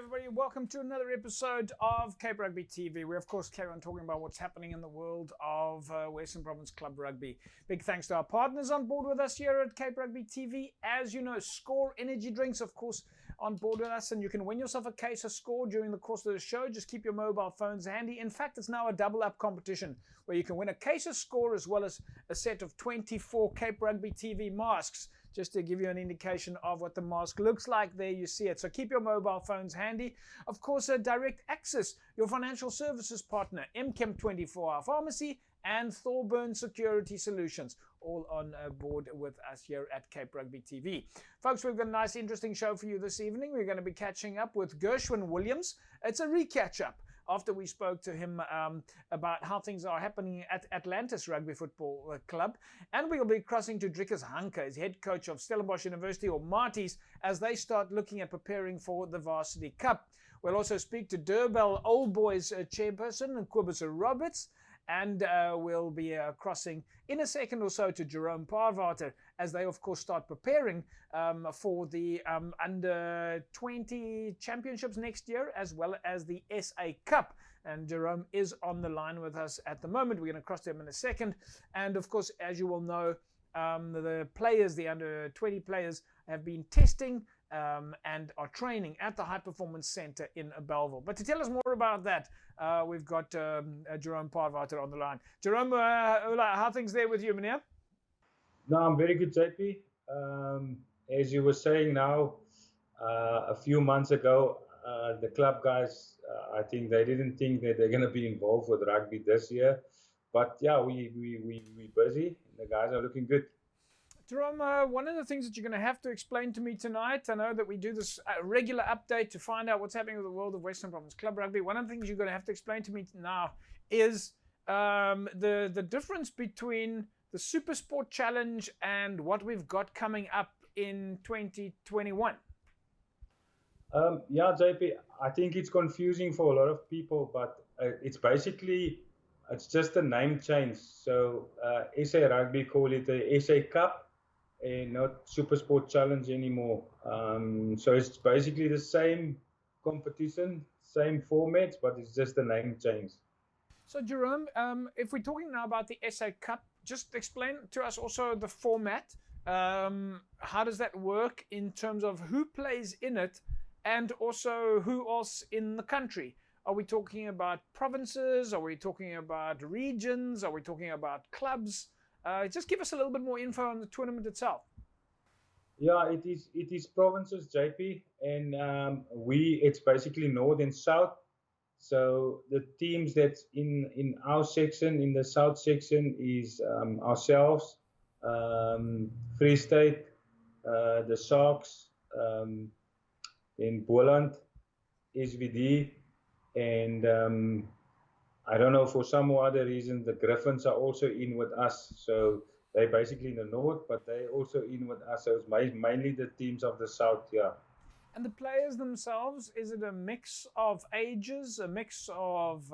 everybody. Welcome to another episode of Cape Rugby TV. We, of course, carry on talking about what's happening in the world of Western Province Club Rugby. Big thanks to our partners on board with us here at Cape Rugby TV. As you know, Score Energy Drinks, of course, on board with us, and you can win yourself a case of Score during the course of the show. Just keep your mobile phones handy. In fact, it's now a double-up competition where you can win a case of Score as well as a set of 24 Cape Rugby TV masks. Just to give you an indication of what the mask looks like, there you see it. So keep your mobile phones handy. Of course, Direct Access, your financial services partner, MChem 24-Hour Pharmacy, and Thorburn Security Solutions, all on board with us here at Cape Rugby TV. Folks, we've got a nice, interesting show for you this evening. We're going to be catching up with Gershwin Williams. It's a re-catch-up after we spoke to him about how things are happening at Atlantis Rugby Football Club. And we'll be crossing to Drickus Hanke, as head coach of Stellenbosch University, or Marties, as they start looking at preparing for the Varsity Cup. We'll also speak to Durbell Old Boys chairperson, Kobus Roberts, and we'll be crossing in a second or so to Jerome Parvater as they, of course, start preparing for the Under-20 Championships next year, as well as the SA Cup. And Jerome is on the line with us at the moment. We're going to cross to him in a second. And, of course, as you will know, the players, the Under-20 players, have been testing and are training at the High Performance Center in Bellville. But to tell us more about that, we've got Jerome Parvater on the line. Jerome, how are things there with you, Meneer? No, I'm very good, JP. As you were saying now, a few months ago, the club guys, I think they didn't think that they're going to be involved with rugby this year. But yeah, we're busy. The guys are looking good. Jerome, one of the things that you're going to have to explain to me tonight, I know that we do this regular update to find out what's happening with the world of Western Province Club Rugby. One of the things you're going to have to explain to me now is the difference between the Super Sport Challenge and what we've got coming up in 2021. Yeah, JP, I think it's confusing for a lot of people, but it's just a name change. So SA Rugby call it the SA Cup and not Super Sport Challenge anymore. So it's basically the same competition, same formats, but it's just a name change. So Jerome, if we're talking now about the SA Cup, just explain to us also the format. How does that work in terms of who plays in it and also who else in the country? Are we talking about provinces? Are we talking about regions? Are we talking about clubs? Just give us a little bit more info on the tournament itself. Yeah, it is provinces, JP, and it's basically north and south. So the teams that's in our section, in the south section, is ourselves, Free State, the Sharks, in Boland, SVD, and I don't know, for some or other reason, the Griffins are also in with us. So they're basically in the north, but they're also in with us. So it's mainly the teams of the south, yeah. And the players themselves, is it a mix of ages, a mix of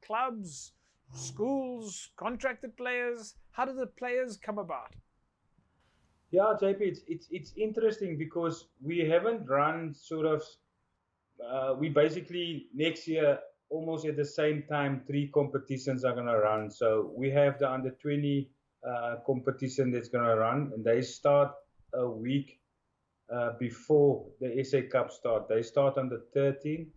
clubs, schools, contracted players? How do the players come about? Yeah, JP, it's interesting because we haven't run sort of, we basically next year, almost at the same time, 3 competitions are going to run. So we have the Under-20 competition that's going to run, and they start a week before the SA Cup start. They start on the 13th,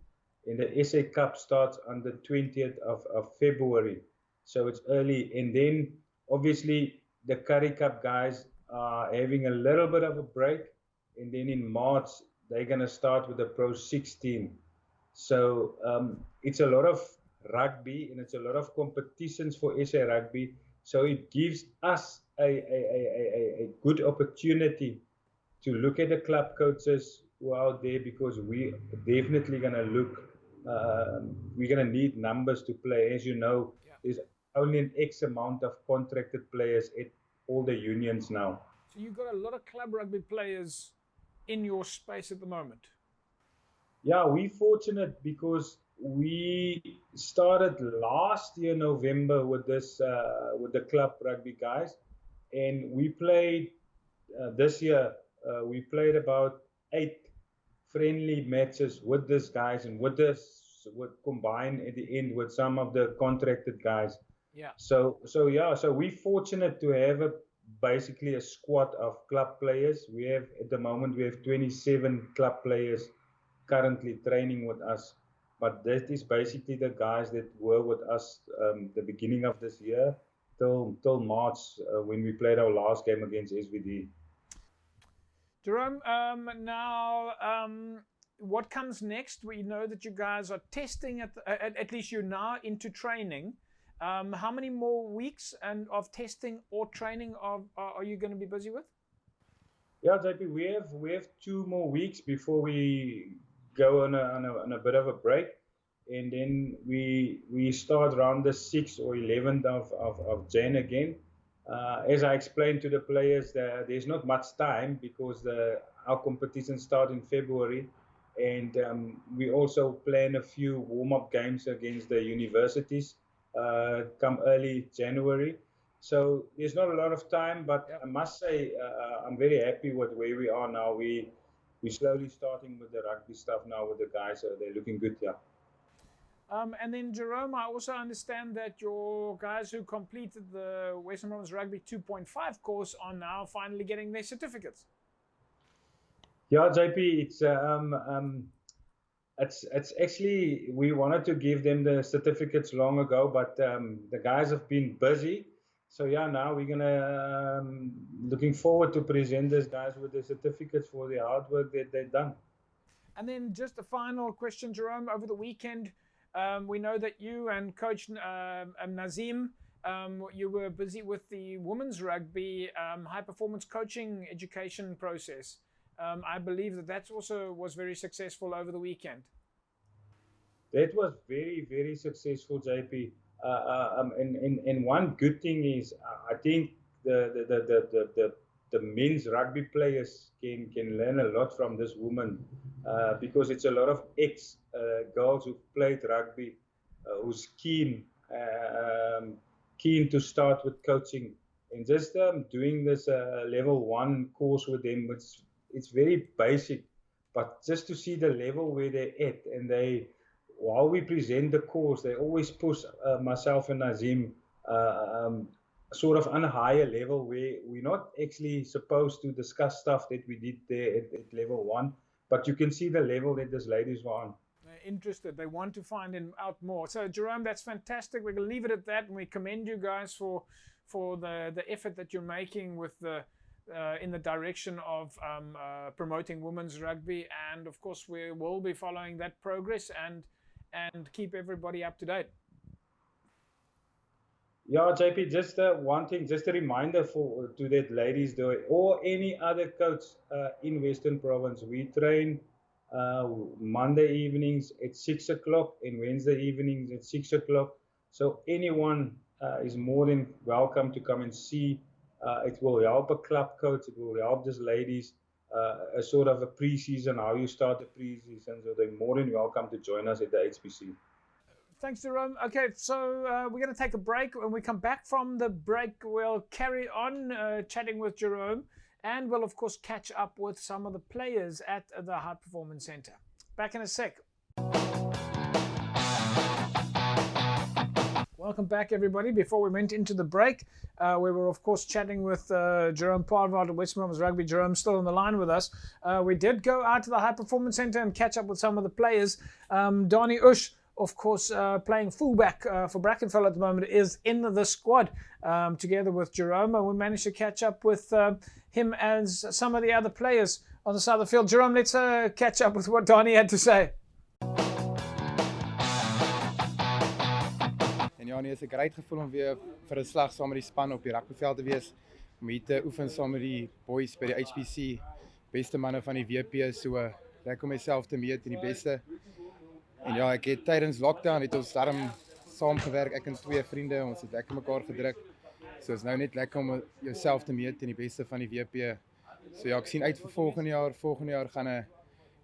and the SA Cup starts on the 20th of February. So it's early. And then, obviously, the Currie Cup guys are having a little bit of a break. And then in March, they're going to start with the Pro 16. So it's a lot of rugby and it's a lot of competitions for SA Rugby. So it gives us a good opportunity to look at the club coaches who are out there, because we're definitely going to look, we're going to need numbers to play. As you know, there's only an X amount of contracted players at all the unions now. So you've got a lot of club rugby players in your space at the moment. Yeah, we're fortunate because we started last year November with this with the club rugby guys, and we played this year. We played about 8 friendly matches with these guys, and with this would combine at the end with some of the contracted guys. Yeah. So we're fortunate to have basically a squad of club players. We have at the moment 27 club players currently training with us. But that is basically the guys that were with us the beginning of this year till March when we played our last game against SVD. Jerome, what comes next? We know that you guys are testing at least you're now into training. How many more weeks of testing or training are you going to be busy with? Yeah, JP, we have 2 more weeks before we go on a bit of a break, and then we start around the 6th or 11th of Jan again. As I explained to the players, there's not much time because our competition starts in February, and we also plan a few warm-up games against the universities come early January. So there's not a lot of time, but I must say I'm very happy with where we are now. We're slowly starting with the rugby stuff now with the guys, so they're looking good, yeah. And then, Jerome, I also understand that your guys who completed the Western Province Rugby 2.5 course are now finally getting their certificates. Yeah, JP, it's actually, we wanted to give them the certificates long ago, but the guys have been busy. So yeah, now we're gonna looking forward to present these guys with the certificates for the hard work that they've done. And then just a final question, Jerome. Over the weekend, we know that you and Coach Nazim, you were busy with the women's rugby high performance coaching education process. I believe that also was very successful over the weekend. That was very, very successful, JP. And one good thing is, I think the men's rugby players can learn a lot from this woman because it's a lot of ex girls who played rugby who's keen to start with coaching, and just doing this level 1 course with them. It's very basic, but just to see the level where they're at, and while we present the course, they always push myself and Nazim sort of on a higher level where we're not actually supposed to discuss stuff that we did there at level 1, but you can see the level that these ladies were on. They're interested. They want to find out more. So, Jerome, that's fantastic. We're going to leave it at that, and we commend you guys for the effort that you're making with in the direction of promoting women's rugby, and of course we will be following that progress and keep everybody up to date. Yeah, JP, just one thing, just a reminder to that ladies or any other coach in Western Province. We train Monday evenings at 6 o'clock and Wednesday evenings at 6 o'clock. So anyone is more than welcome to come and see. It will help a club coach. It will help these ladies a sort of a pre-season, how you start the pre-season. So they're more than welcome to join us at the HPC. Thanks, Jerome. Okay, so we're going to take a break. When we come back from the break, we'll carry on chatting with Jerome, and we'll, of course, catch up with some of the players at the High Performance Center. Back in a sec. Welcome back, everybody. Before we went into the break, we were, of course, chatting with Jerome Parvard of Western Province Rugby. Jerome's still on the line with us. We did go out to the High Performance Center and catch up with some of the players. Donnie Ush, of course, playing fullback for Brackenfell at the moment, is in the squad together with Jerome. And we managed to catch up with him as some of the other players on the side of the field. Jerome, let's catch up with what Donnie had to say. Ja, nee, is 'n great gevoel om weer vir 'n slag saam met die span op die rugbyveld te wees. Om hier te oefen saam met die boys by die HPC, beste manne van die WP, so lekker om myself te meet in die beste. En ja, ek het tydens lockdown het ons daarom saamgewerk, ek en 2 vriende, ons het lekker mekaar gedruk. So is nou net lekker om jouself te meet in die beste van die WP. So ja, ek sien uit vir volgende jaar. Volgende jaar gaan 'n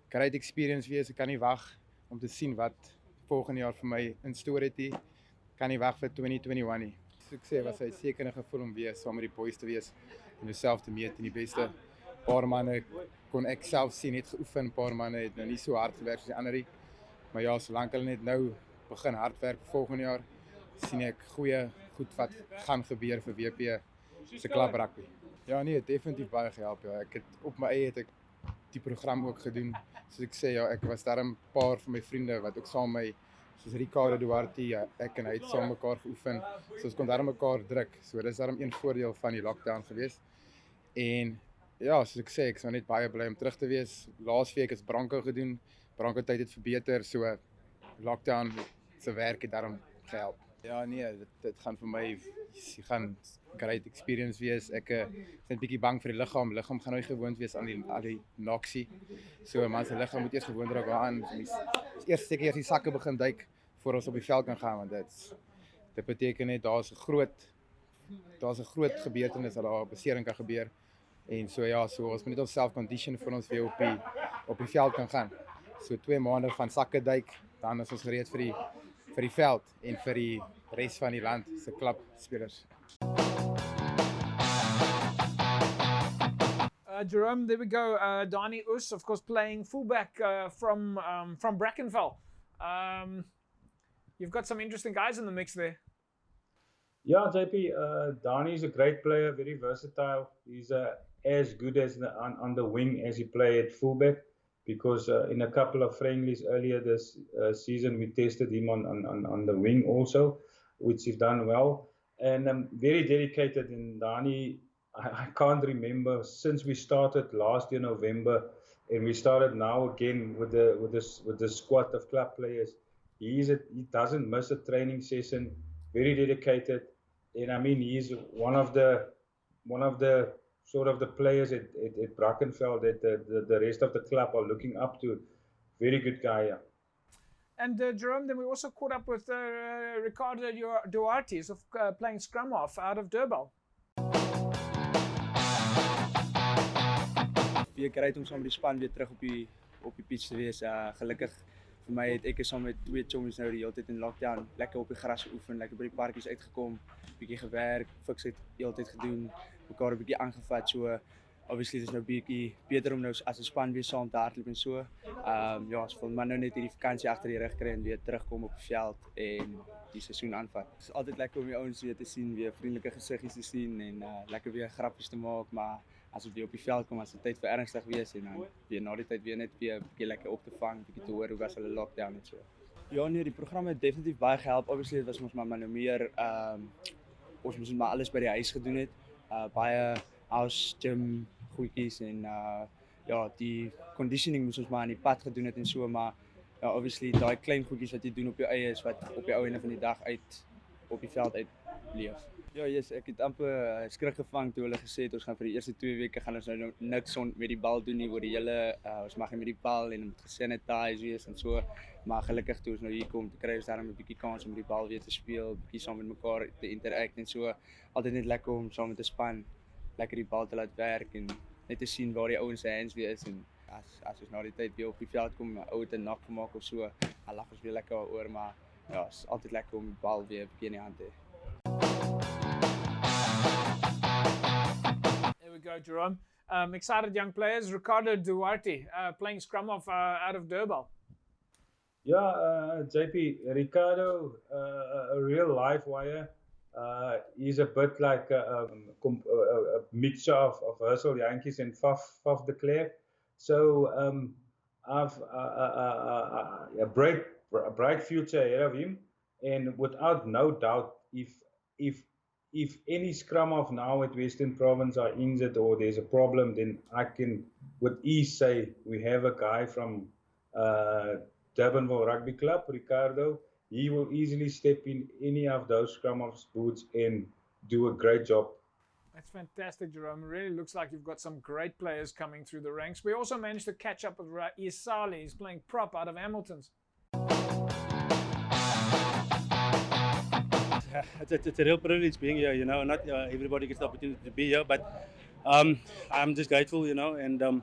great experience wees. Ek kan nie wag om te sien wat volgende jaar vir my in store het hier. Kan nie wag vir 2021 nie. So ek sê, was hy seker 'n gevoel om weer saam met die boys te wees en jouself te meet in die beste. Paar manne kon ek self sien het geoefen, paar manne het nou nie so hard gewerk soos die ander nie. Maar ja, solank hulle net nou begin hard werk volgende jaar, sien ek goed wat gaan gebeur vir WP se klub rugby. Ja nee, definitief baie gehelp ja. Ek het op my eie het ek die program ook gedoen. Soos ek sê ja, ek was daar 'n paar van my vriende wat ook saam met my soos Ricardo Duarte, ja, ek en hy het saam mekaar geoefen. So ons kon daar mekaar druk. So dis daarom een voordeel van die lockdown gewees. En ja, soos ek sê, ek is nou net baie bly om terug te wees. Laasweek is Branko gedoen. Branko tyd het verbeter, so lockdown se werk het daarom gehelp. Ja nee, dit gaan vir my gaan great experience wees. Ek is net 'n bietjie bang vir die liggaam. Liggaam gaan nooit gewoond wees aan die noksie. So man se liggaam moet eers gewoond raak daaraan. Eers seker eers die sakke begin duik voor ons op die veld kan gaan, want dit beteken net daar's 'n groot gebeurtenis dat daar 'n besering kan gebeur. En so ja, so ons moet net onsself condition vir ons weer op die veld kan gaan. So 2 maande van sakke duik, dan is ons gereed vir die veld en vir die res van die land se klubspelers. Jerome, there we go. Dani Oos, of course, playing fullback from Brackenfell. You've got some interesting guys in the mix there. Yeah, JP, Dani is a great player, very versatile. He's as good as on the wing as he played at fullback, because in a couple of friendlies earlier this season, we tested him on the wing also, which he's done well. And very dedicated. In Dani, I can't remember since we started last year November, and we started now again with the squad of club players. He doesn't miss a training session. Very dedicated, and I mean he's one of the sort of the players at Brackenfell that the rest of the club are looking up to. Very good guy. Yeah. And Jerome, then we also caught up with Ricardo Duarte of playing scrum off out of Durban. Weer kry om saam met die span weer terug op die pitch te wees. Gelukkig vir my het ek saam met 2 chommies nou die hele tyd in lockdown lekker op die gras geoefen, lekker by die parkies uitgekom, bietjie gewerk, fiks het die hele tyd gedoen, mekaar 'n bietjie aangevat. So obviously dis nou bietjie beter om nou as 'n span weer saam te hardloop en so. Ja, ons wil maar nou net hierdie vakansie agter die rug kry en weer terugkom op die veld en die seisoen aanvat. Dit is altyd lekker om die ouens weer te sien, weer vriendelike gesiggies te sien en lekker weer grappies te maak, maar as ons weer op die veld kom, as die tyd vir ernstig wees en dan weer na die tyd weer net weer 'n bietjie lekker op te vang, bietjie te hoor hoe was hulle lockdown en so. Ja nee, die program het definitief baie gehelp. Obviously dit was ons maar nou meer ons moes maar alles by die huis gedoen het. Baie house gym goedjies en ja, die conditioning moes ons maar aan die pad gedoen het en so, maar ja, obviously daai klein goedjies wat jy doen op jou eie is wat op die ou einde van die dag uit op die veld uitleef. Ja, yes, ek het amper skrik gevang toe hulle gesê het ons gaan vir die eerste 2 weke gaan ons nou niks met die bal doen nie, oor die hele ons mag nie met die bal en met gesanitize wees en so, maar gelukkig toe ons nou hier kom, te kry ons daarom 'n bietjie kans om met die bal weer te speel, bietjie saam met mekaar te interact en so. Altyd net lekker om saam met 'n span lekker die bal te laat werk en net te sien waar die ouens se hands weer is, en as ons na die tyd weer op die veld kom, ou het 'n knock gemaak of so, dan lag ons weer lekker oor, maar ja, is altyd lekker om die bal weer 'n bietjie in die hand te hê. There we go, Jerome. Excited young players. Ricardo Duarte playing scrum off out of Durban. Yeah, JP, Ricardo, a real live wire. He's a bit like a mixture of Herschel Yankees and Faf de Klerk. So I've a bright future ahead of him, and without no doubt, if any scrum off now at Western Province are injured or there's a problem, then I can with ease say we have a guy from Durbanville Rugby Club, Ricardo. He will easily step in any of those scrum off's boots and do a great job. That's fantastic, Jerome. It really looks like you've got some great players coming through the ranks. We also managed to catch up with Isali. He's playing prop out of Hamilton's. It's a real privilege being here, you know. Not everybody gets the opportunity to be here, but I'm just grateful, you know, and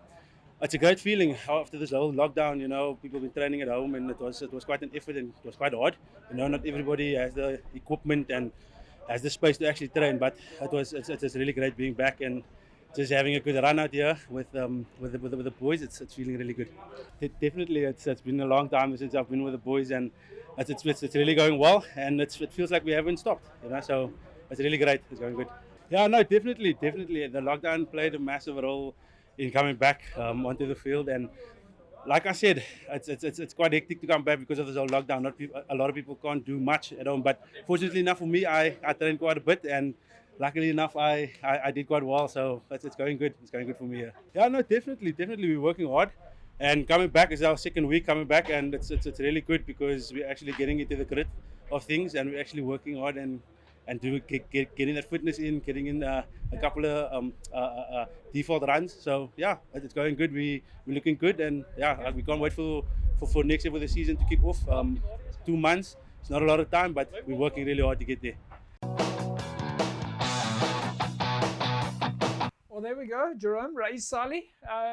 it's a great feeling after this whole lockdown, you know. People have been training at home, and it was quite an effort, and it was quite hard. You know, not everybody has the equipment and has the space to actually train, but it's really great being back, and just having a good run out here with the boys. It's feeling really good. Definitely, it's been a long time since I've been with the boys, and it's really going well, and it feels like we haven't stopped. So it's really great. It's going good. Yeah, no, definitely. The lockdown played a massive role in coming back onto the field, and like I said, it's quite hectic to come back because of this whole lockdown. A lot of people can't do much at home, but fortunately enough for me, I trained quite a bit, and luckily enough, I did quite well. So it's going good. It's going good for me. Yeah, no, definitely. We're working hard, and coming back is our second week coming back, and it's really good because we're actually getting into the grit of things, and we're actually working hard and getting that fitness in, getting in a couple of default runs. So yeah, it's going good. We're looking good, and yeah, we can't wait for next year for the season to kick off. 2 months, it's not a lot of time, but we're working really hard to get there. Well, there we go, Jerome, Rais Sali.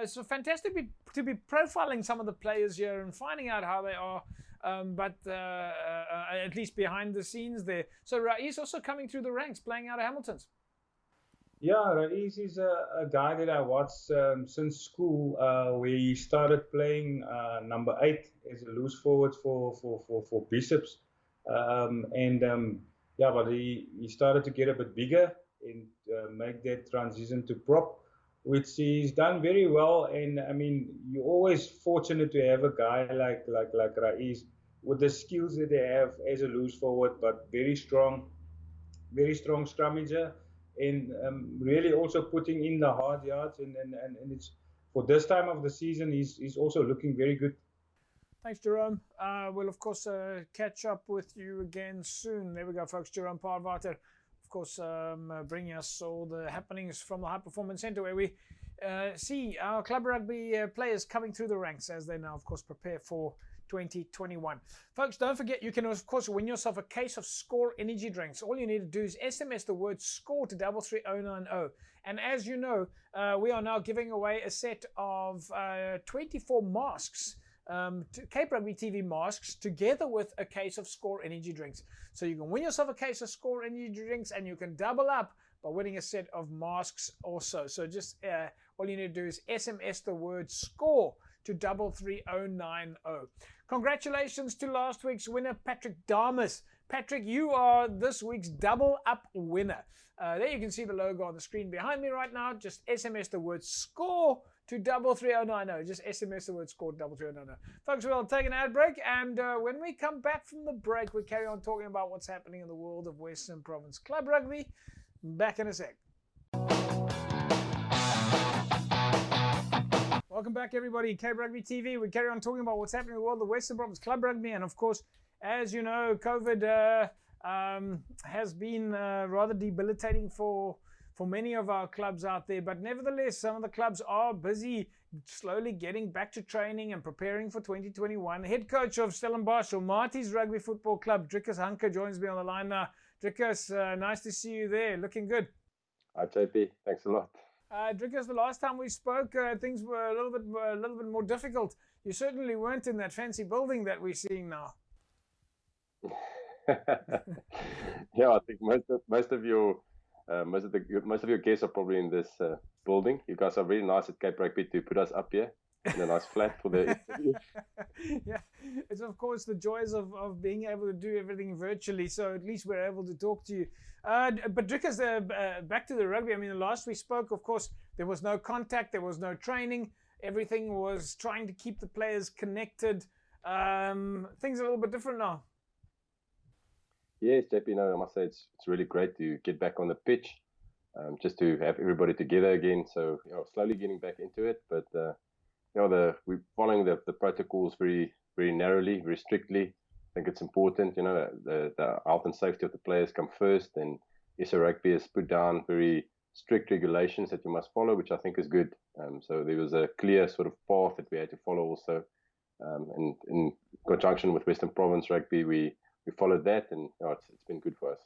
So fantastic to be profiling some of the players here and finding out how they are, but at least behind the scenes there. So Rais also coming through the ranks, playing out of Hamilton's. Yeah, Rais is a guy that I watched since school, where he started playing number 8 as a loose forward for Bishops, yeah, but he started to get a bit bigger and make that transition to prop, which he's done very well. And I mean, you're always fortunate to have a guy like Rais with the skills that they have as a loose forward, but very strong scrummager, and really also putting in the hard yards. And it's for this time of the season, he's also looking very good. Thanks, Jerome. We'll, of course, catch up with you again soon. There we go, folks. Jerome Parvater, of course, bringing us all the happenings from the High Performance Centre, where we see our club rugby players coming through the ranks as they now, of course, prepare for 2021. Folks, don't forget, you can, of course, win yourself a case of Score energy drinks. All you need to do is SMS the word SCORE to 33090. And as you know, we are now giving away a set of 24 masks, Cape Rugby TV masks, together with a case of Score energy drinks. So you can win yourself a case of Score energy drinks, and you can double up by winning a set of masks also. So just all you need to do is SMS the word SCORE to 33090. Congratulations to last week's winner, Patrick Damas. Patrick, you are this week's double up winner. There you can see the logo on the screen behind me right now. Just SMS the word SCORE to 33090. Just SMS the word SCORE to 33090. Folks, we'll take an ad break, and when we come back from the break, we carry on talking about what's happening in the world of Western Province Club Rugby. Back in a sec. Welcome back, everybody. Cape Rugby TV. We carry on talking about what's happening in the world of Western Province Club Rugby, and of course, as you know, COVID has been rather debilitating for many of our clubs out there. But nevertheless, some of the clubs are busy slowly getting back to training and preparing for 2021. Head coach of Stellenbosch, Marty's Rugby Football Club, Drickus Hanke, joins me on the line now. Drickus, nice to see you there. Looking good. Hi, JP. Thanks a lot. Drickus, the last time we spoke, things were a little bit more difficult. You certainly weren't in that fancy building that we're seeing now. Yeah, I think most of your guests are probably in this building. You guys are very nice at Cape Rugby to put us up here in a nice flat for the interview. Yeah, it's of course the joys of being able to do everything virtually, so at least we're able to talk to you. But Drickus, back to the rugby. I mean, the last we spoke, of course, there was no contact, there was no training. Everything was trying to keep the players connected. Things are a little bit different now. Yes, JP, no, I must say it's really great to get back on the pitch, just to have everybody together again. So, slowly getting back into it, but we're following the protocols very, very narrowly, very strictly. I think it's important, the health and safety of the players come first, and SA Rugby has put down very strict regulations that you must follow, which I think is good. So there was a clear sort of path that we had to follow also, and in conjunction with Western Province Rugby, we followed that, and it's been good for us.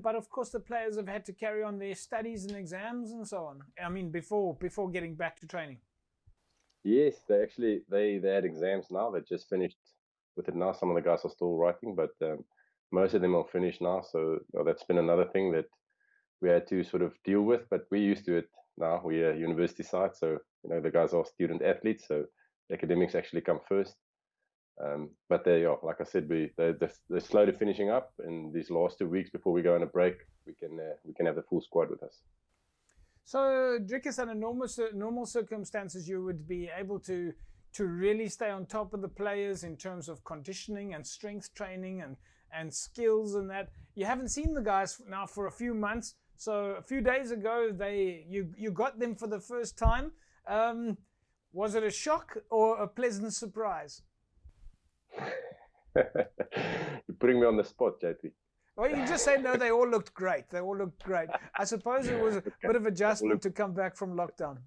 But of course, the players have had to carry on their studies and exams and so on. I mean, before getting back to training. Yes, they had exams now. They just finished with it now. Some of the guys are still writing, but most of them are finished now. So that's been another thing that we had to sort of deal with, but we're used to it now. We're a university side, so the guys are student athletes, so academics actually come first. But like I said, they're slowly finishing up, and these last 2 weeks before we go on a break, we can have the full squad with us. So, Drickers, under normal circumstances, you would be able to really stay on top of the players in terms of conditioning and strength training and skills and that. You haven't seen the guys now for a few months. So a few days ago, you got them for the first time. Was it a shock or a pleasant surprise? You're putting me on the spot, JP. Well, you just say no. They all looked great. They all looked great. I suppose it was a bit of adjustment to come back from lockdown.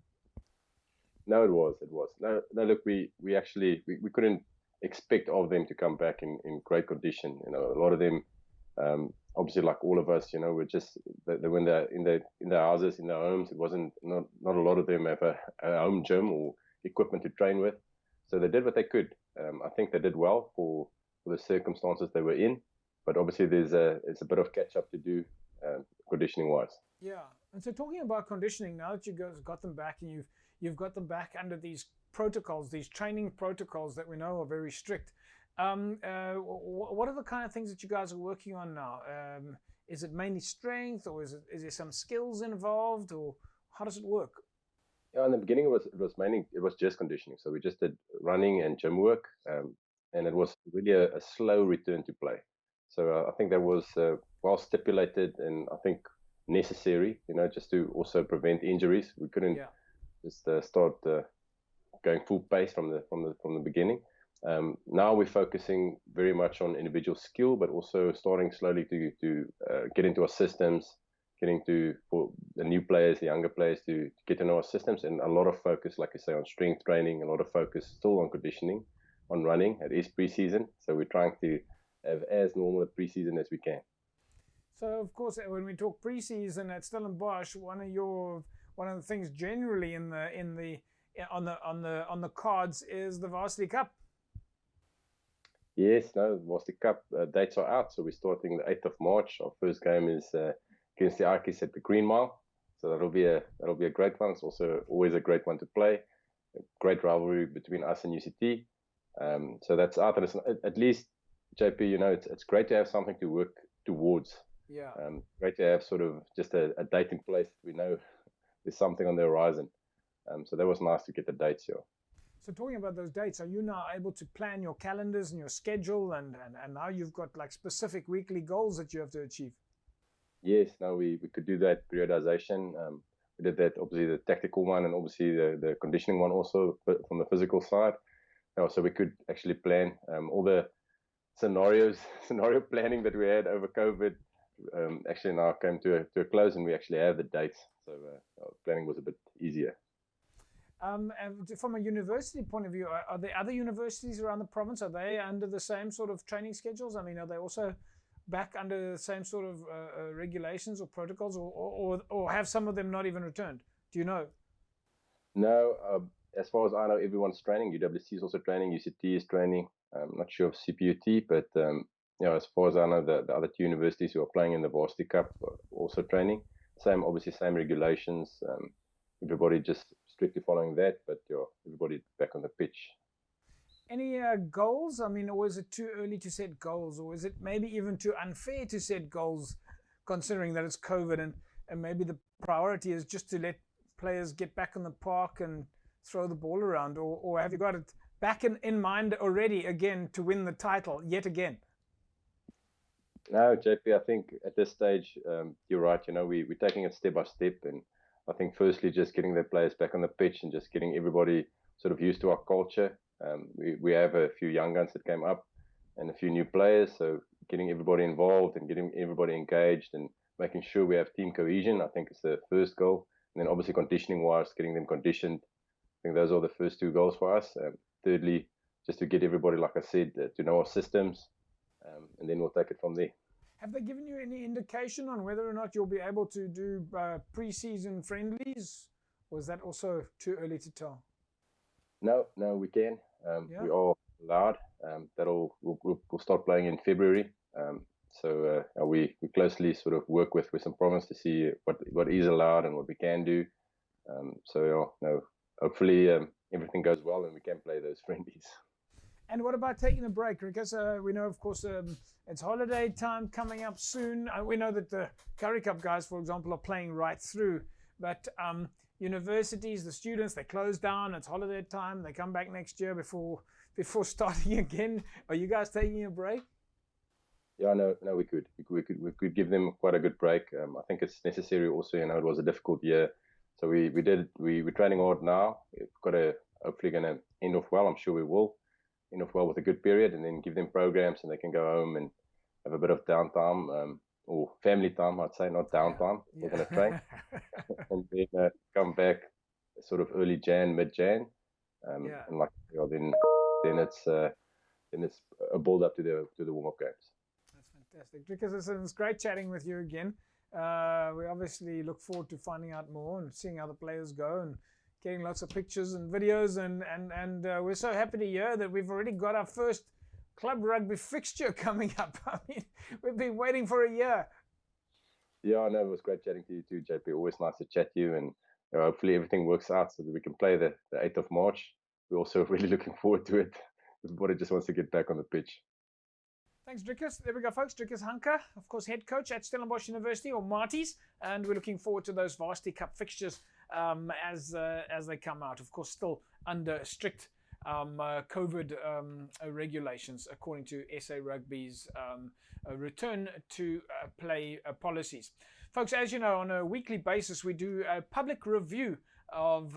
No, it was. No, look, we couldn't expect of them to come back in great condition. A lot of them, obviously, like all of us, were just when they're in their houses, in their homes. It wasn't not a lot of them have a home gym or equipment to train with, so they did what they could. I think they did well for the circumstances they were in, but obviously there's a bit of catch up to do conditioning wise. Yeah, and so talking about conditioning, now that you guys got them back and you've got them back under these protocols, these training protocols that we know are very strict. What are the kind of things that you guys are working on now? Is it mainly strength, or is there some skills involved, or how does it work? Yeah, in the beginning it was just conditioning. So we just did running and gym work, and it was really a slow return to play. So I think that was well stipulated, and I think necessary. Just to also prevent injuries. We couldn't just start going full pace from the beginning. Now we're focusing very much on individual skill, but also starting slowly to get into our systems, for the new players, the younger players to get to know our systems, and a lot of focus, like I say, on strength training, a lot of focus still on conditioning, on running. It is pre-season, so we're trying to have as normal a pre-season as we can. So of course, when we talk pre-season at Stellenbosch, one of the things generally on the cards is the Varsity Cup. Yes, no, Varsity Cup dates are out, so we're starting the 8th of March. Our first game is against the Arkies at the Green Mile, so that'll be a great one. It's also always a great one to play. A great rivalry between us and UCT. So that's out, and it's, at least, JP, it's great to have something to work towards. Yeah. Great to have sort of just a date in place. We know there's something on the horizon. So that was nice to get the dates here. So talking about those dates, are you now able to plan your calendars and your schedule, and now you've got like specific weekly goals that you have to achieve? Yes, no, we could do that periodization. We did that, obviously the tactical one, and obviously the conditioning one also from the physical side. So we could actually plan all the scenario planning that we had over COVID. Actually now came to a close, and we actually have the dates. So planning was a bit easier. And from a university point of view, are there other universities around the province? Are they under the same sort of training schedules? I mean, are they also back under the same sort of regulations or protocols, or have some of them not even returned? Do you know? No, as far as I know, everyone's training. UWC is also training. UCT is training. I'm not sure of CPUT, but as far as I know, the other two universities who are playing in the Varsity Cup are also training. Obviously same regulations. Everybody just strictly following that, but everybody back on the pitch. Any goals? I mean, or is it too early to set goals, or is it maybe even too unfair to set goals, considering that it's COVID, and maybe the priority is just to let players get back on the park and throw the ball around, or have you got it back in mind already again to win the title yet again? No, JP, I think at this stage, you're right. We're taking it step by step, and I think firstly just getting the players back on the pitch and just getting everybody sort of used to our culture. We have a few young guns that came up and a few new players, so getting everybody involved and getting everybody engaged and making sure we have team cohesion, I think is the first goal. And then obviously conditioning wise, getting them conditioned. I think those are the first two goals for us. Thirdly, just to get everybody, like I said, to know our systems, and then we'll take it from there. Have they given you any indication on whether or not you'll be able to do pre-season friendlies, or is that also too early to tell? No, we can. We are allowed. We'll start playing in February. So we closely sort of work with Western Province to see what is allowed and what we can do. So hopefully everything goes well and we can play those friendlies. And what about taking a break? Because we know, of course, it's holiday time coming up soon. We know that the Currie Cup guys, for example, are playing right through. But universities, the students, they close down. It's holiday time. They come back next year before starting again. Are you guys taking a break? Yeah, no, we could give them quite a good break. I think it's necessary also. It was a difficult year, so we're training hard now. We've got to hopefully going to end off well. I'm sure we will end off well with a good period, and then give them programs and they can go home and have a bit of downtime or family time. I'd say, not downtime. Yeah. We're going to train and then come back sort of early Jan, mid Jan, and then it's a build up to the warm up games. Fantastic. Because it's great chatting with you again. We obviously look forward to finding out more and seeing how the players go and getting lots of pictures and videos. And we're so happy to hear that we've already got our first club rugby fixture coming up. I mean, we've been waiting for a year. Yeah, I know. It was great chatting to you too, JP. Always nice to chat to you. And hopefully everything works out so that we can play the 8th of March. We're also really looking forward to it. Everybody just wants to get back on the pitch. Thanks, Drickus. There we go, folks. Drickus Hanke, of course, head coach at Stellenbosch University, or Marties, and we're looking forward to those Varsity Cup fixtures as they come out. Of course, still under strict COVID regulations, according to SA Rugby's return to play policies. Folks, as you know, on a weekly basis, we do a public review of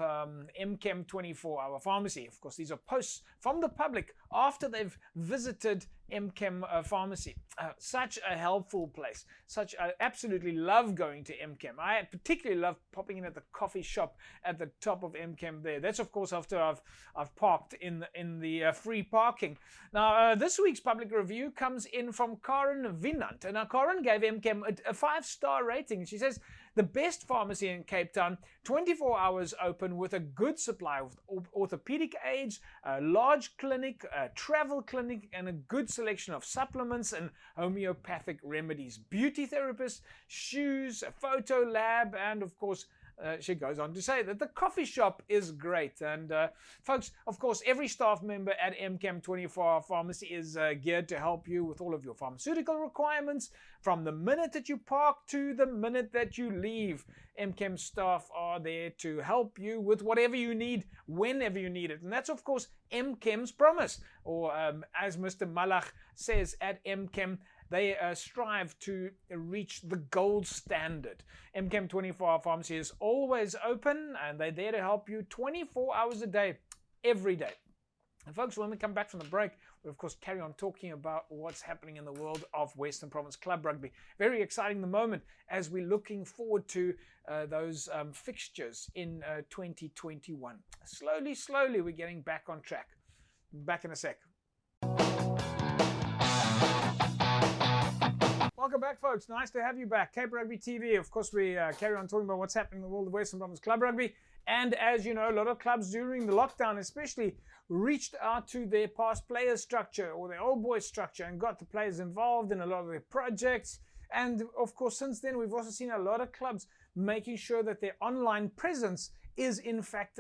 MChem 24 Hour Pharmacy. Of course, these are posts from the public after they've visited MChem Pharmacy. Such a helpful place. I absolutely love going to MChem. I particularly love popping in at the coffee shop at the top of MChem there. That's, of course, after I've parked in the free parking. Now, this week's public review comes in from Karen Vinant. And now, Karen gave MChem a 5-star rating. She says, the best pharmacy in Cape Town, 24 hours open with a good supply of orthopedic aids, a large clinic, a travel clinic, and a good selection of supplements and homeopathic remedies, beauty therapists, shoes, a photo lab, and of course, she goes on to say that the coffee shop is great. And folks, of course, every staff member at MChem 24 Hour Pharmacy is geared to help you with all of your pharmaceutical requirements from the minute that you park to the minute that you leave. MChem staff are there to help you with whatever you need, whenever you need it. And that's, of course, MChem's promise. Or as Mr. Malach says at MChem, they strive to reach the gold standard. MChem 24 Hour Pharmacy is always open, and they're there to help you 24 hours a day, every day. And folks, when we come back from the break, we'll of course carry on talking about what's happening in the world of Western Province Club Rugby. Very exciting the moment as we're looking forward to those fixtures in 2021. Slowly, we're getting back on track. Back in a sec. Welcome back, folks. Nice to have you back. Cape Rugby TV. Of course, we carry on talking about what's happening in the world of Western Province Club Rugby. And as you know, a lot of clubs during the lockdown especially reached out to their past players structure or their old boys structure and got the players involved in a lot of their projects. And of course, since then, we've also seen a lot of clubs making sure that their online presence is in fact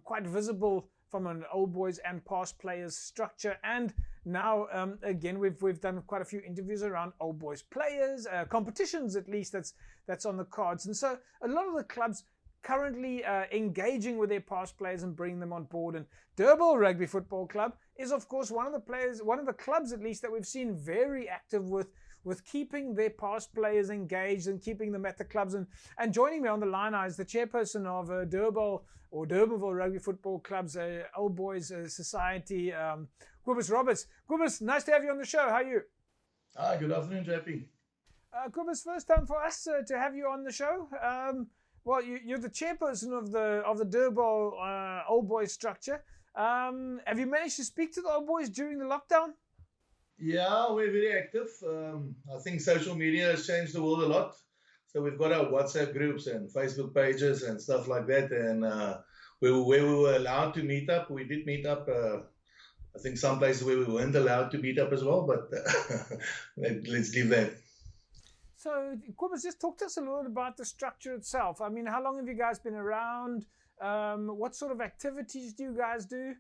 quite visible from an old boys and past players structure. And now, again, we've done quite a few interviews around old boys players, competitions at least that's on the cards. And so a lot of the clubs currently engaging with their past players and bringing them on board. And Durban Rugby Football Club is, of course, one of the clubs at least that we've seen very active with keeping their past players engaged and keeping them at the clubs. And joining me on the line is the chairperson of Durbanville Rugby Football Club's Old Boys Society, Cobus Roberts. Cobus, nice to have you on the show. How are you? Hi, good afternoon, JP. Cobus, first time for us to have you on the show. Well, you're the chairperson of the Durban Old Boys structure. Have you managed to speak to the Old Boys during the lockdown? Yeah, we're very active. I think social media has changed the world a lot. So we've got our WhatsApp groups and Facebook pages and stuff like that. And where we were allowed to meet up, we did meet up I think some places where we weren't allowed to beat up as well, but let's leave that. So, Kobus, just talk to us a little bit about the structure itself. I mean, how long have you guys been around? What sort of activities do you guys do?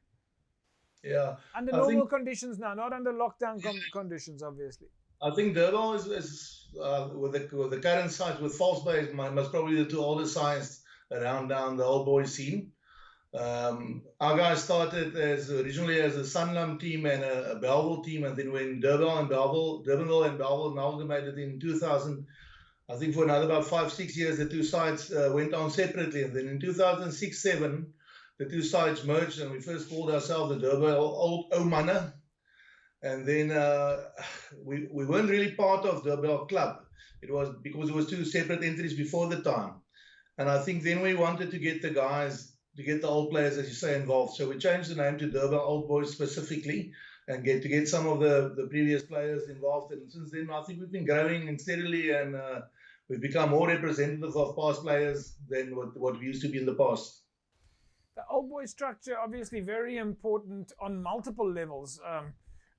Yeah. Under normal conditions now, not under lockdown conditions, obviously. I think Durban is with the current sides, with False Bay, most probably the two oldest sides around down the old boys scene. Our guys started originally as a Sanlam team and a Belleville team, and then when Durbanville and Belleville amalgamated in 2000, I think for another about 5-6 years, the two sides went on separately, and then in 2006-07, the two sides merged, and we first called ourselves the Durban Old Omanna, and then we weren't really part of the Durban club. It was because it was two separate entries before the time, and I think then we wanted to get the guys, to get the old players, as you say, involved. So we changed the name to Durban Old Boys specifically, and to get some of the previous players involved. And since then, I think we've been growing steadily, and we've become more representative of past players than what we used to be in the past. The old boy structure, obviously very important on multiple levels.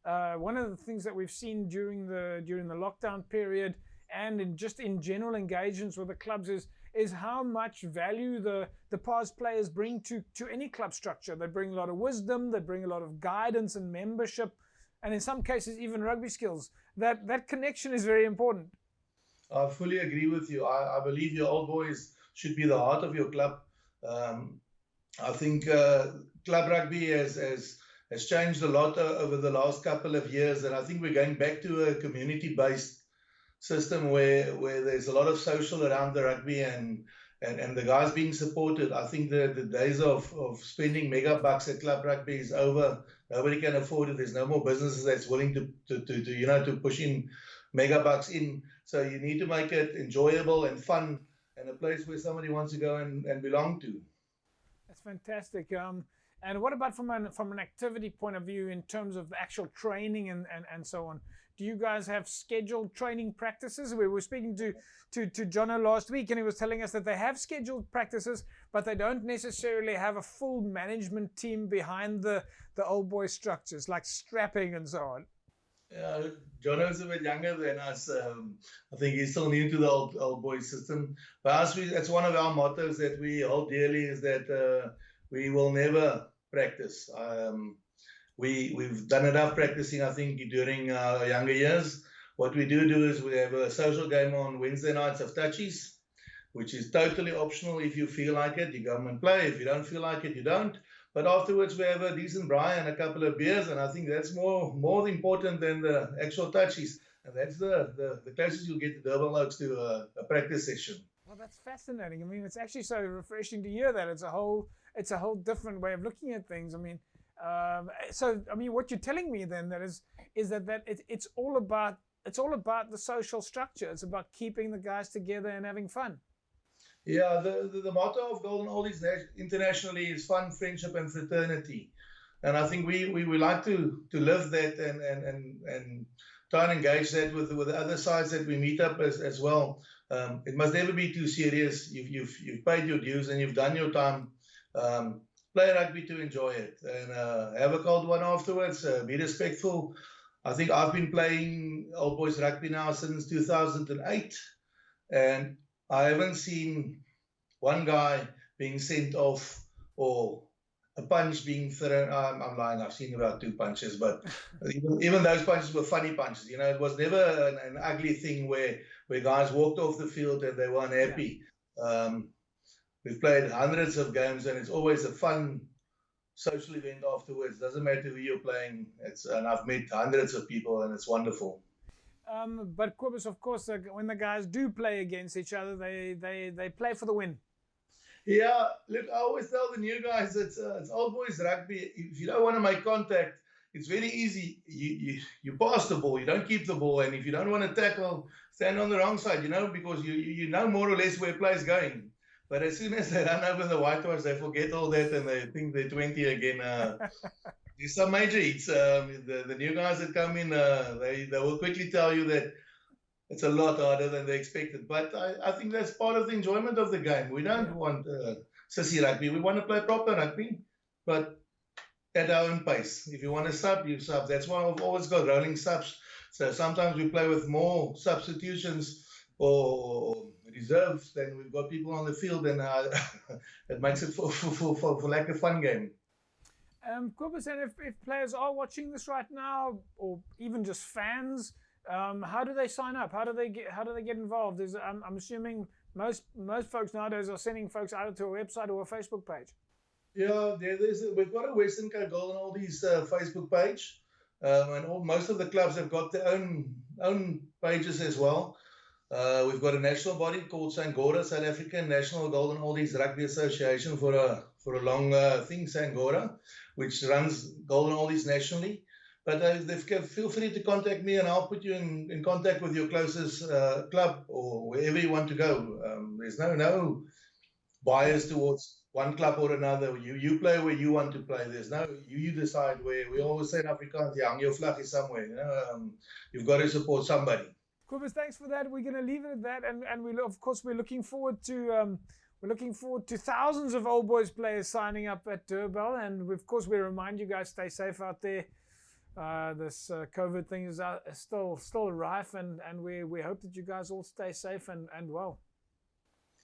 One of the things that we've seen during the lockdown period and in general engagements with the clubs is how much value the past players bring to any club structure. They bring a lot of wisdom, they bring a lot of guidance and membership, and in some cases even rugby skills. That connection is very important. I fully agree with you. I believe your old boys should be the heart of your club. I think club rugby has changed a lot over the last couple of years, and I think we're going back to a community-based system where there's a lot of social around the rugby and the guys being supported. I think the days of spending mega bucks at club rugby is over. Nobody can afford it. There's no more businesses that's willing to push in mega bucks in. So you need to make it enjoyable and fun and a place where somebody wants to go and belong to. That's fantastic. And what about from an activity point of view in terms of actual training and so on? Do you guys have scheduled training practices? We were speaking to Jono last week, and he was telling us that they have scheduled practices, but they don't necessarily have a full management team behind the old boy structures, like strapping and so on. Yeah, Jono is a bit younger than us. I think he's still new to the old boy system. But us, that's one of our mottos that we hold dearly, is that we will never practice. We've done enough practicing, I think, during our younger years. What we do is we have a social game on Wednesday nights of touchies, which is totally optional. If you feel like it, you come and play. If you don't feel like it, you don't. But afterwards, we have a decent braai and a couple of beers, and I think that's more important than the actual touchies. And that's the closest you'll get to Durban Oaks to a practice session. Well, that's fascinating. I mean, it's actually so refreshing to hear that. It's a whole different way of looking at things. I mean, what you're telling me then is that it's all about the social structure. It's about keeping the guys together and having fun. Yeah, the motto of Golden Oldies internationally is fun, friendship, and fraternity, and I think we like to live that and try and engage that with the other sides that we meet up as well. It must never be too serious. You've paid your dues and you've done your time. Play rugby to enjoy it, and have a cold one afterwards. Be respectful. I think I've been playing old boys rugby now since 2008, and I haven't seen one guy being sent off or a punch being thrown. I'm lying. I've seen about 2 punches, but even those punches were funny punches. You know, it was never an ugly thing where guys walked off the field and they weren't happy. Yeah. We've played hundreds of games, and it's always a fun social event afterwards. Doesn't matter who you're playing. And I've met hundreds of people, and it's wonderful. But Kobus, of course, when the guys do play against each other, they play for the win. Yeah, look, I always tell the new guys it's old boys rugby. If you don't want to make contact, it's very easy. You pass the ball, you don't keep the ball, and if you don't want to tackle, stand on the wrong side, because you know more or less where play's going. But as soon as they run over the whitewash, they forget all that and they think they're 20 again. There's some major hits. The new guys that come in, they will quickly tell you that it's a lot harder than they expected. But I think that's part of the enjoyment of the game. We don't want sissy rugby. We want to play proper rugby. But at our own pace. If you want to sub, you sub. That's why I've always got rolling subs. So sometimes we play with more substitutions or reserves than we've got people on the field, and it makes it for like a fun game. Kobus, and if players are watching this right now, or even just fans, how do they sign up? How do they get involved? I'm assuming most folks nowadays are sending folks either to a website or a Facebook page. Yeah, we've got a Western Cape Golden Oldies Facebook page, and most of the clubs have got their own pages as well. We've got a national body called Sangora, South African National Golden Oldies Rugby Association for a long thing, Sangora, which runs Golden Oldies nationally. But feel free to contact me, and I'll put you in contact with your closest club or wherever you want to go. There's no bias towards one club or another. You play where you want to play. There's no you decide where. We always say in Afrikaans, hang your flag is somewhere. You've got to support somebody. Kobus, thanks for that. We're going to leave it at that, and we're looking forward to thousands of Old Boys players signing up at Durban, and of course we remind you guys, stay safe out there. This COVID thing is still rife, and we hope that you guys all stay safe and well.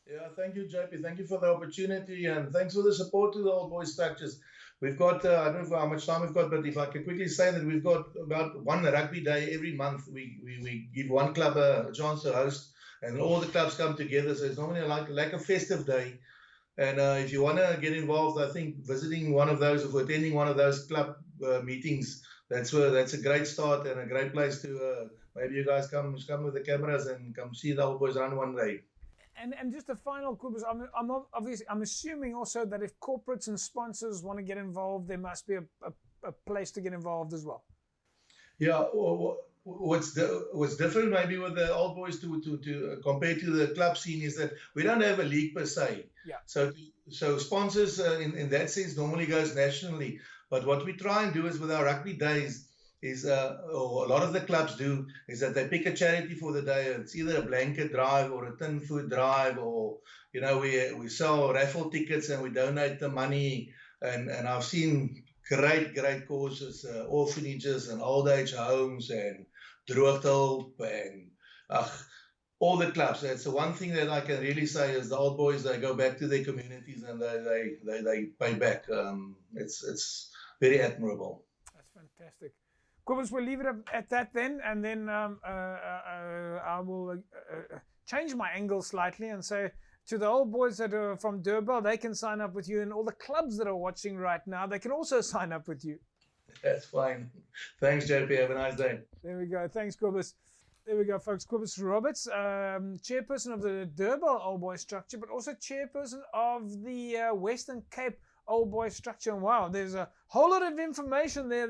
Yeah, thank you, JP. Thank you for the opportunity, and thanks for the support to the Old Boys structures. We've got, I don't know how much time we've got, but if I can quickly say that we've got about one rugby day every month. We give one club a chance to host, and all the clubs come together. So it's normally like a festive day. And if you want to get involved, I think visiting one of those or attending one of those club meetings, that's a great start and a great place to maybe you guys come with the cameras and come see the Old Boys run one day. And just a final, Kobus, I'm assuming also that if corporates and sponsors want to get involved, there must be a place to get involved as well. Yeah, what's different maybe with the Old Boys to compared to the club scene is that we don't have a league per se. Yeah. So sponsors in that sense normally goes nationally. But what we try and do is with our rugby days is, or a lot of the clubs do, is that they pick a charity for the day. It's either a blanket drive or a tin food drive, or we sell raffle tickets and we donate the money. And I've seen great causes, orphanages and old age homes and droogtehulp and all the clubs. That's the one thing that I can really say is the Old Boys, they go back to their communities and they pay back. It's very admirable. That's fantastic. Kobus, we'll leave it at that then, and then I will change my angle slightly and say to the Old Boys that are from Durban, they can sign up with you, and all the clubs that are watching right now, they can also sign up with you. That's fine. Thanks, JP. Have a nice day. There we go. Thanks, Kobus. There we go, folks. Kobus Roberts, chairperson of the Durban Old Boys structure, but also chairperson of the Western Cape Old Boys structure. And wow, there's a whole lot of information there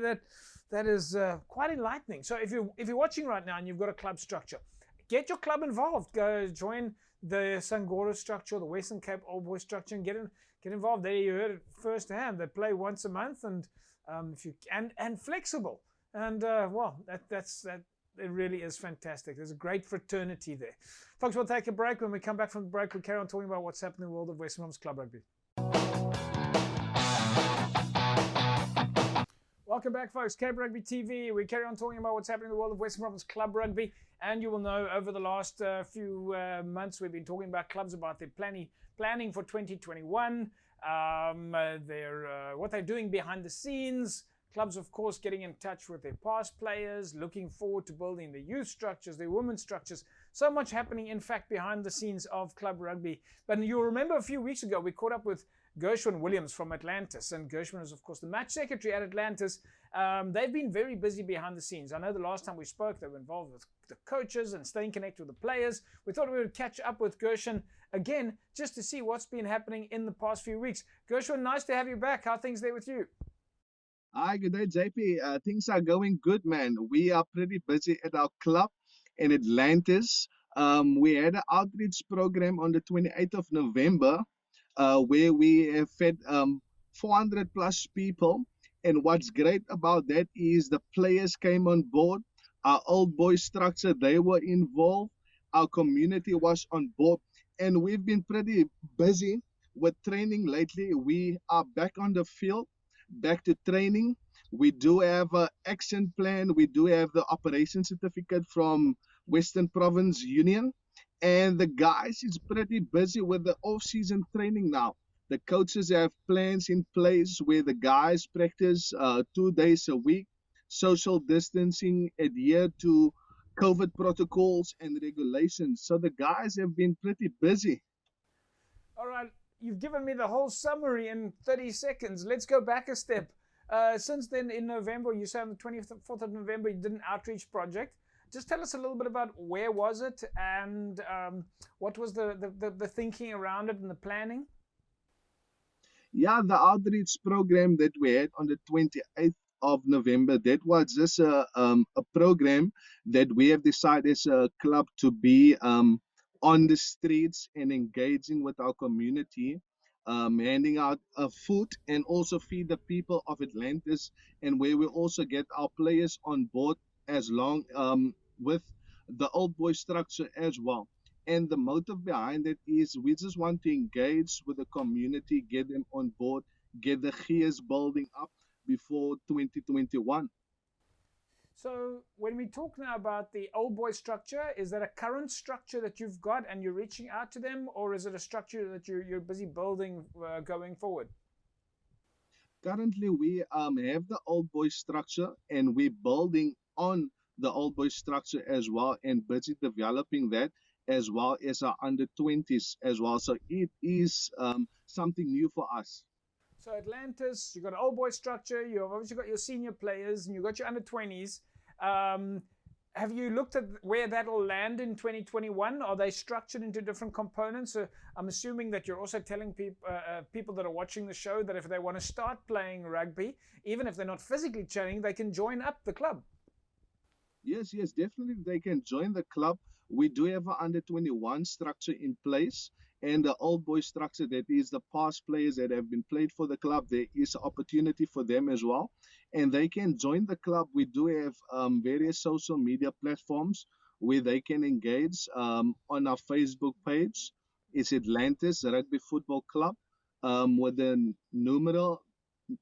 that is quite enlightening. So if you're watching right now and you've got a club structure, get your club involved. Go join the Sangora structure, the Western Cape Old Boys structure, and get involved. There you heard it firsthand. They play once a month, and and flexible. And well, that it really is fantastic. There's a great fraternity there. Folks, we'll take a break. When we come back from the break, we'll carry on talking about what's happening in the world of Western Province Club Rugby. Welcome back, folks. Cape Rugby TV. We carry on talking about what's happening in the world of Western Province Club Rugby. And you will know over the last few months, we've been talking about clubs, about their planning for 2021, what they're doing behind the scenes. Clubs, of course, getting in touch with their past players, looking forward to building their youth structures, their women's structures. So much happening, in fact, behind the scenes of Club Rugby. But you'll remember a few weeks ago, we caught up with Gershwin Williams from Atlantis, and Gershwin is, of course, the match secretary at Atlantis. They've been very busy behind the scenes. I know the last time we spoke, they were involved with the coaches and staying connected with the players. We thought we would catch up with Gershwin again, just to see what's been happening in the past few weeks. Gershwin, nice to have you back. How are things there with you? Hi, good day, JP. Things are going good, man. We are pretty busy at our club in Atlantis. We had an outreach program on the 28th of November where we have fed 400 plus people. And what's great about that is the players came on board. Our Old Boys structure, they were involved. Our community was on board. And we've been pretty busy with training lately. We are back on the field. back to training. We do have an action plan. We do have the operation certificate from Western Province Union. And the guys is pretty busy with the off-season training now. The coaches have plans in place where the guys practice 2 days a week, social distancing, adhere to COVID protocols and regulations. So the guys have been pretty busy. All right, you've given me the whole summary in 30 seconds. Let's go back a step. Since then, in November, you say on the 24th of November, you did an outreach project. Just tell us a little bit about where was it and what was the thinking around it and the planning? Yeah, the outreach program that we had on the 28th of November, that was just a program that we have decided as a club to be on the streets and engaging with our community, handing out food and also feed the people of Atlantis, and where we also get our players on board as long with the old boy structure as well. And the motive behind it is we just want to engage with the community, get them on board, get the gears building up before 2021. So when we talk now about the old boy structure, is that a current structure that you've got and you're reaching out to them, or is it a structure that you're busy building going forward? Currently, we have the old boy structure and we're building on the old boy structure as well and busy developing that as well as our under 20s as well. So it is something new for us. So Atlantis, you've got an old boy structure, you've obviously got your senior players, and you've got your under 20s. Have you looked at where that'll land in 2021? Are they structured into different components? So I'm assuming that you're also telling people that are watching the show that if they want to start playing rugby, even if they're not physically training, they can join up the club. Yes, definitely they can join the club. We do have an under 21 structure in place, and the old boy structure, that is the past players that have been played for the club. There is an opportunity for them as well, and they can join the club. We do have various social media platforms where they can engage. On our Facebook page, it's Atlantis Rugby Football Club with the numeral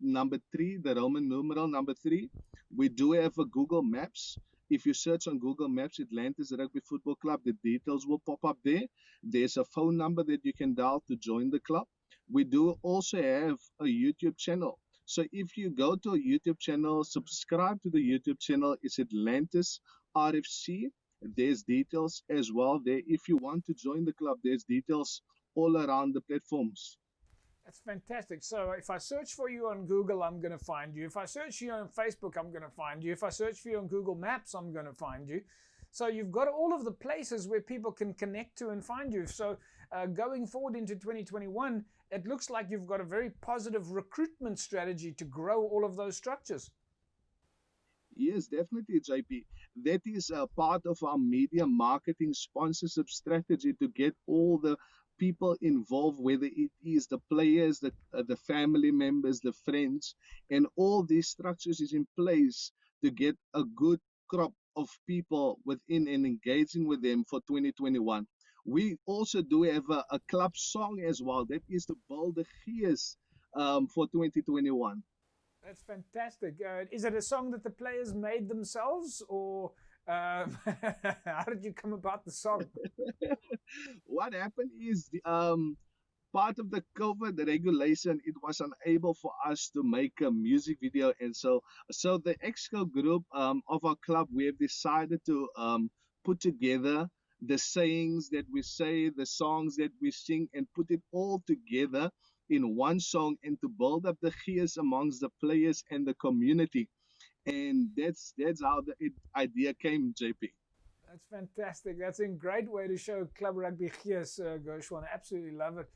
number 3, the Roman numeral number 3. We do have a Google Maps. If you search on Google Maps, Atlantis Rugby Football Club, the details will pop up there. There's a phone number that you can dial to join the club. We do also have a YouTube channel. So if you go to a YouTube channel, subscribe to the YouTube channel, it's Atlantis RFC. There's details as well there. If you want to join the club, there's details all around the platforms. That's fantastic. So if I search for you on Google, I'm going to find you. If I search for you on Facebook, I'm going to find you. If I search for you on Google Maps, I'm going to find you. So you've got all of the places where people can connect to and find you. So going forward into 2021, it looks like you've got a very positive recruitment strategy to grow all of those structures. Yes, definitely, JP. That is a part of our media marketing sponsorship strategy to get all the people involved, whether it is the players, the family members, the friends, and all these structures is in place to get a good crop of people within and engaging with them for 2021. We also do have a club song as well. That is to build the gears for 2021. That's fantastic. Is it a song that the players made themselves, or how did you come about the song? What happened is part of the COVID regulation, it was unable for us to make a music video, and so the Exco group of our club, we have decided to put together the sayings that we say, the songs that we sing, and put it all together in one song and to build up the gears amongst the players and the community. And that's how the idea came, JP. That's fantastic. That's a great way to show club rugby gears, Gershwan. I absolutely love it.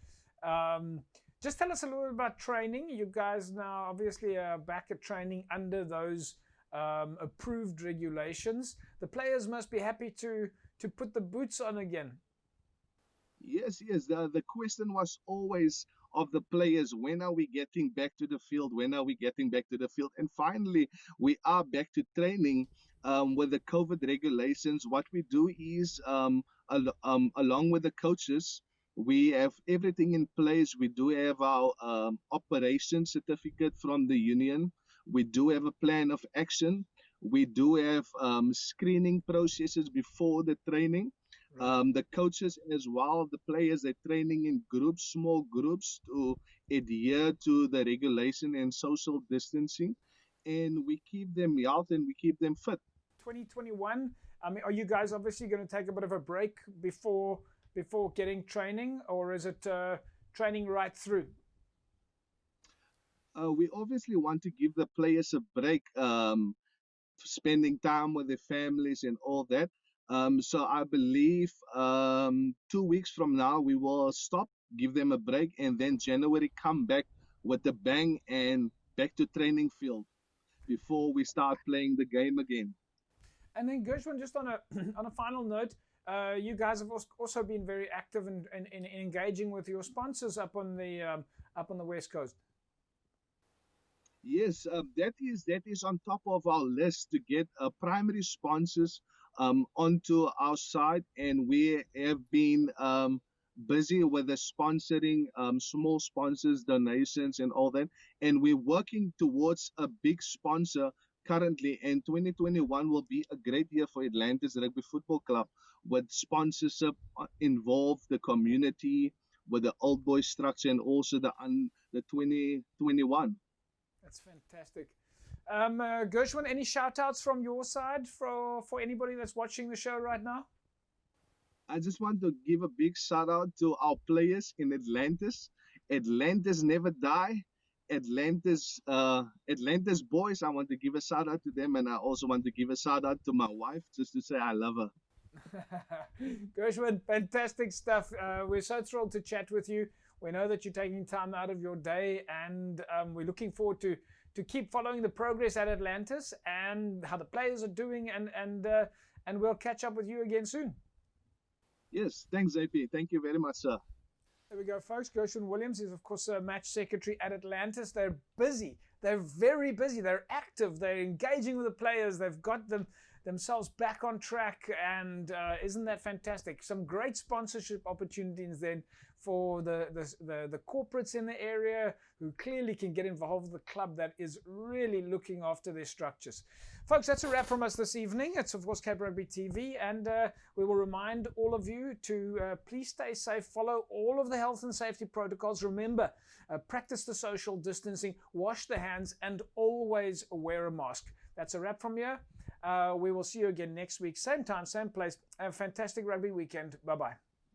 Just tell us a little bit about training. You guys now obviously are back at training under those approved regulations. The players must be happy to put the boots on again. Yes. The question was always of the players, when are we getting back to the field? When are we getting back to the field? And finally, we are back to training with the COVID regulations. What we do is, along with the coaches, We have everything in place. We do have our operation certificate from the union. We do have a plan of action. We do have screening processes before the training. The coaches as well, the players, they're training in groups, small groups, to adhere to the regulation and social distancing. And we keep them healthy and we keep them fit. 2021, I mean, are you guys obviously going to take a bit of a break before getting training, or is it training right through? We obviously want to give the players a break, spending time with their families and all that. So I believe 2 weeks from now we will stop, give them a break, and then January come back with a bang and back to training field before we start playing the game again. And then Gershwin, just on a on a final note, you guys have also been very active in engaging with your sponsors up on the West Coast. Yes, that is on top of our list to get primary sponsors onto our side, and we have been busy with the sponsoring, small sponsors, donations, and all that. And we're working towards a big sponsor currently, and 2021 will be a great year for Atlantis Rugby Football Club, with sponsorship involved, the community, with the old boys structure, and also the 2021. That's fantastic. Gershwin, any shout outs from your side for anybody that's watching the show right now? I just want to give a big shout out to our players in Atlantis. Atlantis never die. Atlantis boys, I want to give a shout out to them, and I also want to give a shout out to my wife, just to say I love her. Gershwin, fantastic stuff. We're so thrilled to chat with you. We know that you're taking time out of your day, and we're looking forward to keep following the progress at Atlantis and how the players are doing, and we'll catch up with you again soon. Yes, thanks, AP. Thank you very much, sir. There we go, folks. Gershwin Williams is, of course, a match secretary at Atlantis. They're busy. They're very busy. They're active. They're engaging with the players. They've got themselves back on track, and isn't that fantastic? Some great sponsorship opportunities then for the corporates in the area who clearly can get involved with the club that is really looking after their structures. Folks, that's a wrap from us this evening. It's, of course, Cape Rugby TV, and we will remind all of you to please stay safe, follow all of the health and safety protocols. Remember, practice the social distancing, wash the hands, and always wear a mask. That's a wrap from here. We will see you again next week, same time, same place. Have a fantastic rugby weekend. Bye-bye.